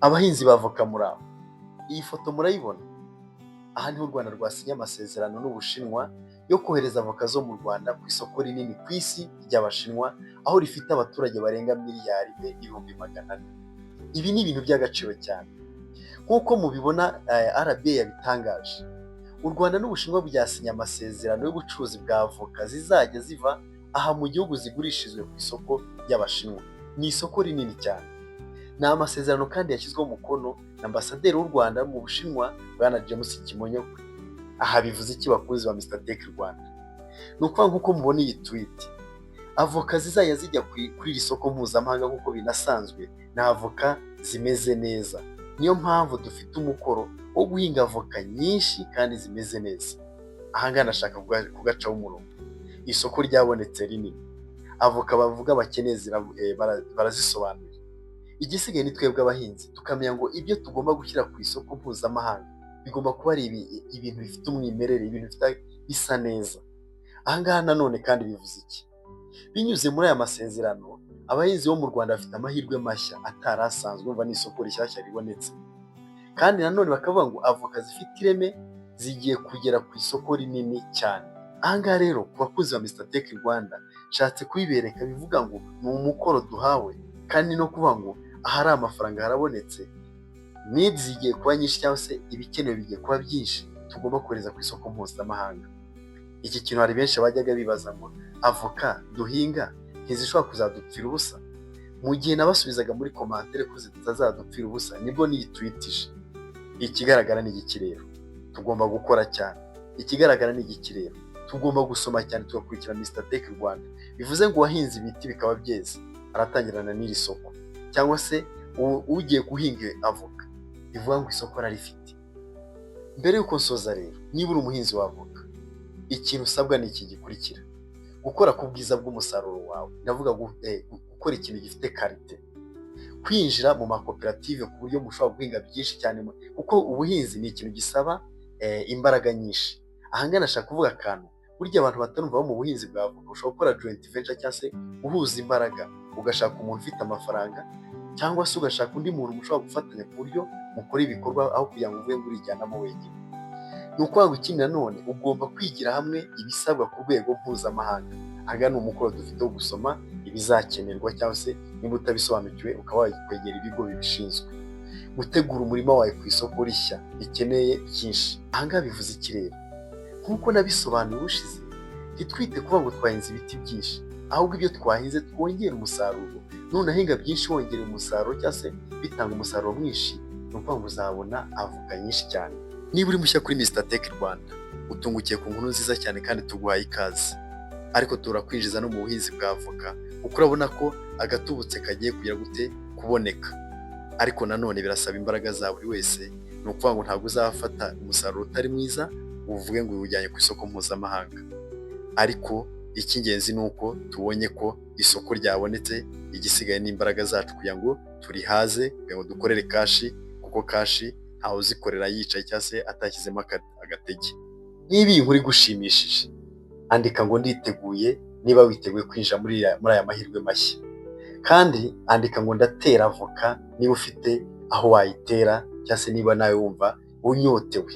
Abahinzi b'avoka muraho, iyi foto murayibona? Aha niho u Rwanda rwasinye amasezerano n'Ubushinwa yo kohereza avoka zo mu Rwanda ku isoko rinini ku isi ry'Abashinwa, aho rifite abaturage barenga miliyari imwe n'ibihumbi magana ane. Ibi ni ibintu by'agaciro cyane. Nk'uko mubibona RBA yabitangaje, u Rwanda n'Ubushinwa byasinye amasezerano y'ubucuruzi bwa avoka zizajya ziva aha mu gihugu zigurishirizwe ku isoko ry'Abashinwa. Ni isoko rinini cyane. Ni amasezerano kandi yashyizweho umukono na Ambasaderi w'u Rwanda mu Bushinwa, Bwana James Kimonyokwe. Aha bivuze iki bakunzi ba Mr Tech Rwanda? Ni ukuvuga nk'uko mubona iyi tweet, avoka zizajya zijya kuri iri soko mpuzamahanga nk'uko binasanzwe, ni avoka zimeze neza. Niyo mpamvu dufite umukoro wo guhinga avoka nyinshi kandi zimeze neza. Aha ngaha nashaka kugacaho umurongo. Isoko ryabonetse rinini. Avoka bavuga bakeneye barazisobanura. Igisigaye ni twebwe abahinzi tukamenya ngo ibyo tugomba gushyira ku isoko mpuzamahanga bigomba kuba ari ibintu bifite umwimerere, ibintu bisa neza. Aha ngaha nanone kandi bivuze iki? Binyuze muri aya masezerano, abahinzi bo mu Rwanda bafite amahirwe mashya atari asanzwe, umva ni isoko rishyashya ribonetse. Kandi nanone bakavuga ngo avoka zifite ireme zigiye kugera ku isoko rinini cyane. Aha ngaha rero ku bakozi ba Mr Tech Rwanda nshatse kubibereka, bivuga ngo ni umukoro duhawe kandi no kuvuga ngo ahari amafaranga harabonetse, needs zigiye kuba nyinshi cyangwa se ibikenewe bigiye kuba byinshi, tugomba kohereza ku isoko mpuzamahanga. Iki kintu hari benshi bajyaga bibaza ngo avoka duhinga ntizishobora kuzadupfira ubusa. Mu gihe nabasubizaga muri komantere ko zitazadupfira ubusa, nibwo niyitwitije. Ikigaragara ni iki rero? Tugomba gukora cyane. Ikigaragara ni iki rero? Tugomba gusoma cyane, tugakurikira Mr Tech Rwanda. Bivuze ngo uwahinze ibiti bikaba byeze aratangirana n'iri soko, cyangwa se ugiye guhinga avoka bivuga ngo isoko ararifite. Mbere y'uko nsoza rero, niba uri umuhinzi wa avoka, ikintu usabwa ni iki gikurikira: gukora ku bwiza bw'umusaruro wawe. Ndavuga gukora ikintu gifite karite, kwinjira mu makoperative ku buryo mushobora guhinga byinshi cyane, kuko ubuhinzi ni ikintu gisaba imbaraga nyinshi. Aha ngaha nashaka kuvuga akantu, burya abantu batarumva bo mu buhinzi bwa avoka ushobora gukora joint venture cyangwa se guhuza imbaraga, ugashaka umuntu ufite amafaranga cyangwa se ugashaka undi muntu mushobora gufatanya ku buryo mukora ibikorwa, aho kugira ngo uvuge ngo urijyanamo wenyine. Ni ukuvuga ngo ikindi nanone ugomba kwigira hamwe ibisabwa ku rwego mpuzamahanga. Aha ngaha ni umukoro dufite wo gusoma ibizakenerwa, cyangwa se niba utabisobanukiwe ukaba wakwegera ibigo bibishinzwe. Gutegura umurima wawe ku isoko rishya rikeneye byinshi. Aha ngaha bivuze iki rero? Nk'uko nabisobanuye ubushize, ntitwite kuvuga ngo twahinze ibiti byinshi, ahubwo ibyo twahinze twongera umusaruro. Nunahinga byinshi wongera umusaruro cyangwa se bitanga umusaruro mwinshi, ni ukuvuga ngo uzabona avoka nyinshi cyane. Niba uri mushya kuri Mr Tech Rwanda, utungukiye ku nkuru nziza cyane kandi tuguhaye ikaze. Ariko turakwinjiza no mu buhinzi bwa avoka, kuko urabona ko agatubutse kagiye kugira gute kuboneka. Ariko nanone birasaba imbaraga za buri wese. Ni ukuvuga ngo ntabwo uzafata umusaruro utari mwiza uvuge ngo uwujyanye ku isoko mpuzamahanga. Ariko icy'ingenzi ni uko tubonye ko isoko ryabonetse, igisigaye n'imbaraga zacu kugira ngo turihaze, kugira ngo dukorere kashi, kuko kashi ntawe uzikorera yicaye cyangwa se atashyizemo agatege. Niba iyi nkuru igushimishije, andika ngo nditeguye niba witeguye kwinjira muri aya mahirwe mashya. Kandi andika ngo ndatera avoka niba ufite aho wayitera, cyangwa se niba nawe wumva unyotewe.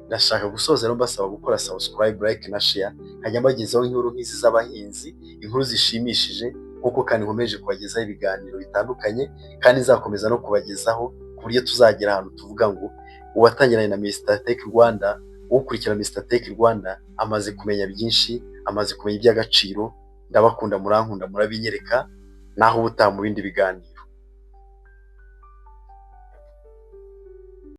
Ndashaka gusoza rero mbasaba gukora subscribe, like na share, nkajya mbagezaho inkuru nk'izi z'abahinzi, inkuru zishimishije, kuko kandi nkomeje kubagezaho ibiganiro bitandukanye, kandi nzakomeza no kubagezaho ku buryo tuzagera ahantu tuvuga ngo uwatangiranye na Mr Tech Rwanda, ukurikira Mr Tech Rwanda amaze kumenya byinshi, amaze kumenya iby'agaciro. Ndabakunda, murankunda, murabinyereka, naho ubutaha mu bindi biganiro.